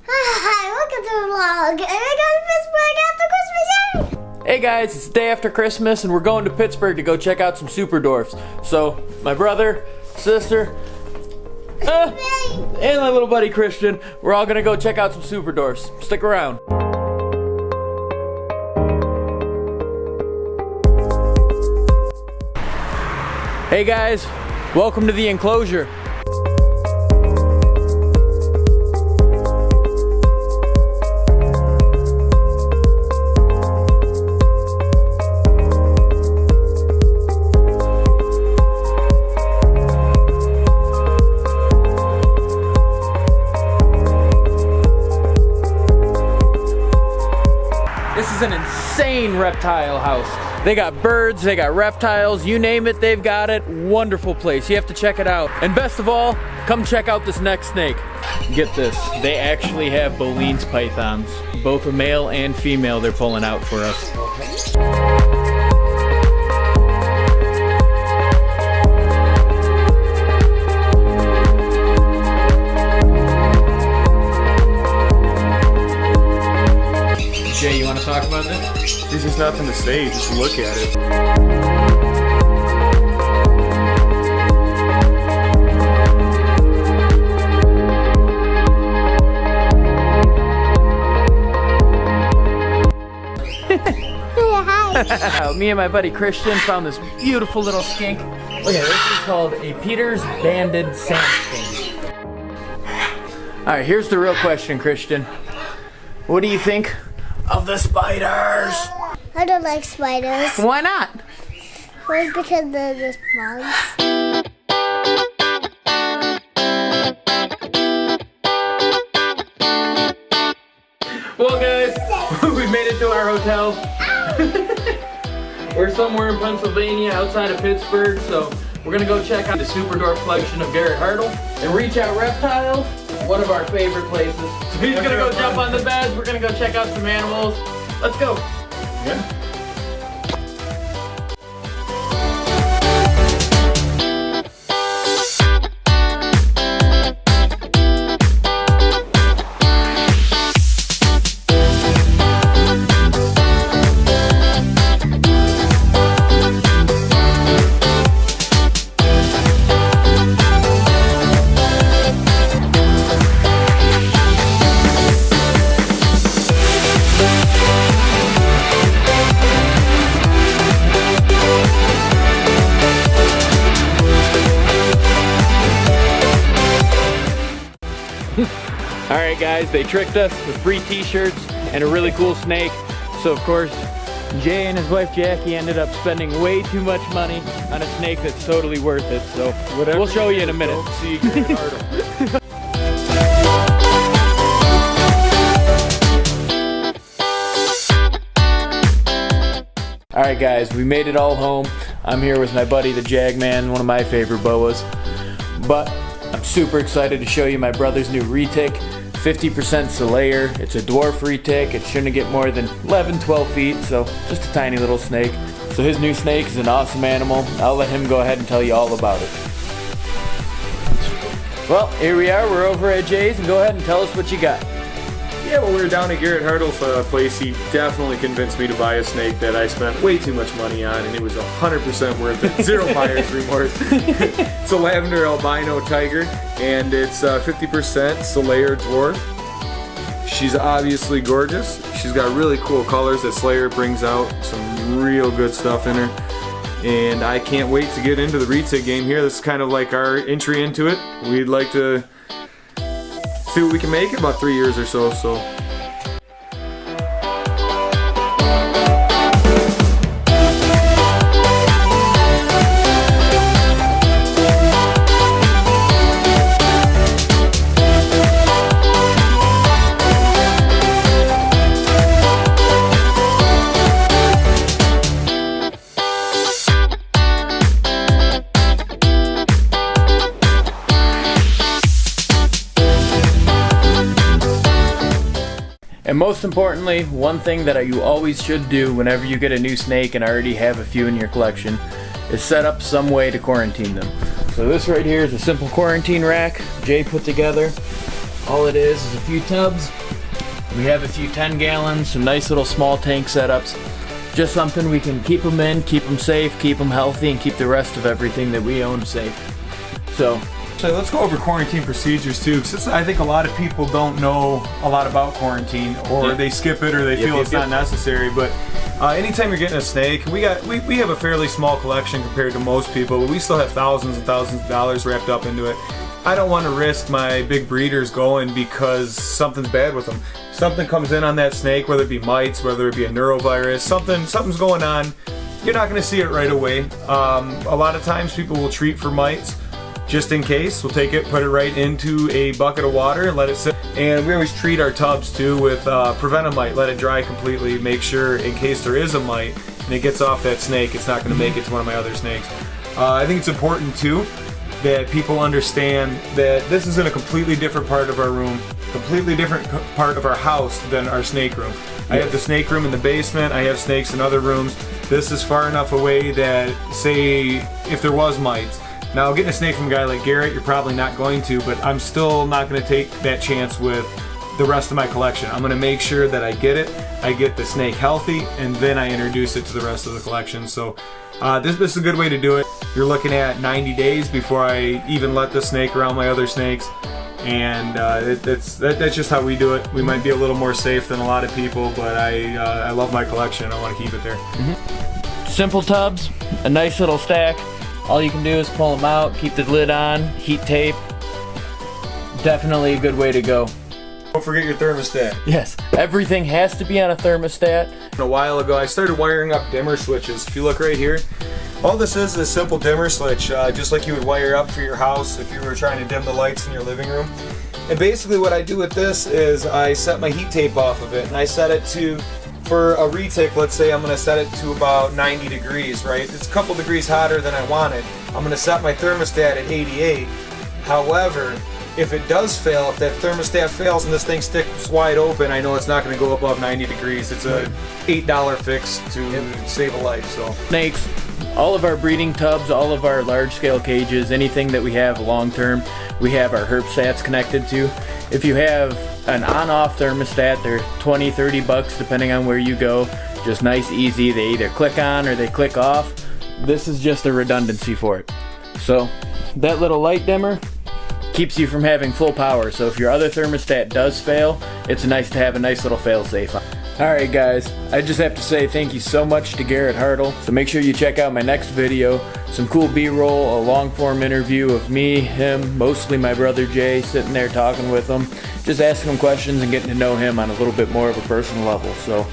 Hi, welcome to the vlog. And I got to Pittsburgh after Christmas. Hey guys, it's the day after Christmas and we're going to Pittsburgh to go check out some super dwarfs. So, my brother, sister, and my little buddy Christian, we're all gonna go check out some super dwarfs. Stick around. Hey guys, welcome to the enclosure. This is an insane reptile house. They got birds, they got reptiles, you name it, they've got it. Wonderful place, you have to check it out. And best of all, come check out this next snake. Get this, they actually have Boleyn's pythons. Both a male and female they're pulling out for us. Jay, you want to talk about this? There's just nothing to say, just look at it. Hi. Me and my buddy Christian found this beautiful little skink. Look at it, this is called a Peter's banded sand skink. Alright, here's the real question, Christian. What do you think of the spiders? I don't like spiders. Why not? Well, because they're just bugs. Well guys, we made it to our hotel. We're somewhere in Pennsylvania outside of Pittsburgh, so we're gonna go check out the super dwarf collection of Garrett Hartle and reach out reptiles, one of our favorite places. So he's gonna go jump on the beds, we're gonna go check out some animals. Let's go. Yeah. Alright guys, they tricked us with free t-shirts and a really cool snake. So of course, Jay and his wife Jackie ended up spending way too much money on a snake that's totally worth it. So we'll show you in a minute. Don't see Garrett Hartle. Alright guys, we made it all home. I'm here with my buddy the Jagman, one of my favorite boas. But I'm super excited to show you my brother's new retic, 50% Solayer. It's a dwarf retic. It shouldn't get more than 11, 12 feet, so just a tiny little snake. So his new snake is an awesome animal. I'll let him go ahead and tell you all about it. Well, here we are. We're over at Jay's, and go ahead and tell us what you got. Yeah, when we were down at Garrett Hartle's place, he definitely convinced me to buy a snake that I spent way too much money on, and it was 100% worth it. Zero buyer's remorse. It's a lavender albino tiger, and it's 50% Solayer dwarf. She's obviously gorgeous. She's got really cool colors that Slayer brings out. Some real good stuff in her. And I can't wait to get into the retic game here. This is kind of like our entry into it. We'd like to see what we can make in about 3 years or so. And most importantly, one thing that you always should do whenever you get a new snake and already have a few in your collection is set up some way to quarantine them. So this right here is a simple quarantine rack Jay put together. All it is a few tubs. We have a few 10 gallons, some nice little small tank setups. Just something we can keep them in, keep them safe, keep them healthy, and keep the rest of everything that we own safe. So let's go over quarantine procedures too, because I think a lot of people don't know a lot about quarantine, or they skip it, or they feel it's not necessary. But anytime you're getting a snake, we have a fairly small collection compared to most people, but we still have thousands and thousands of dollars wrapped up into it. I don't want to risk my big breeders going because something's bad with them. Something comes in on that snake, whether it be mites, whether it be a neurovirus, something's going on. You're not going to see it right away. A lot of times people will treat for mites just in case. We'll take it, put it right into a bucket of water and let it sit. And we always treat our tubs too with prevent a mite, let it dry completely, make sure in case there is a mite and it gets off that snake, it's not going to make it to one of my other snakes. I think it's important too that people understand that this is in a completely different part of our room, completely different part of our house than our snake room. I have the snake room in the basement, I have snakes in other rooms. This is far enough away that, say, if there was mites. Now, getting a snake from a guy like Garrett, you're probably not going to, but I'm still not going to take that chance with the rest of my collection. I'm going to make sure that I get it, I get the snake healthy, and then I introduce it to the rest of the collection. So this is a good way to do it. You're looking at 90 days before I even let the snake around my other snakes, and that's just how we do it. We might be a little more safe than a lot of people, but I love my collection. I want to keep it there. simple tubs, a nice little stack. All you can do is pull them out, keep the lid on, heat tape. Definitely a good way to go. Don't forget your thermostat. Yes, everything has to be on a thermostat. A while ago, I started wiring up dimmer switches. If you look right here, all this is a simple dimmer switch, just like you would wire up for your house if you were trying to dim the lights in your living room. And basically what I do with this is I set my heat tape off of it, and I set it to, for a retic, let's say I'm going to set it to about 90 degrees, right? It's a couple degrees hotter than I want it. I'm going to set my thermostat at 88. However, if it does fail, if that thermostat fails and this thing sticks wide open, I know it's not going to go above 90 degrees. It's a $8 fix to save a life. So Snakes, all of our breeding tubs, all of our large scale cages, anything that we have long term, we have our herp stats connected to. If you have an on-off thermostat, they're 20, 30 bucks depending on where you go. Just nice, easy. They either click on or they click off. This is just a redundancy for it. So that little light dimmer keeps you from having full power. So if your other thermostat does fail, it's nice to have a nice little fail-safe. Alright guys, I just have to say thank you so much to Garrett Hartle. So make sure you check out my next video. Some cool B-roll, a long-form interview of me, him, mostly my brother Jay, sitting there talking with him, just asking him questions and getting to know him on a little bit more of a personal level. So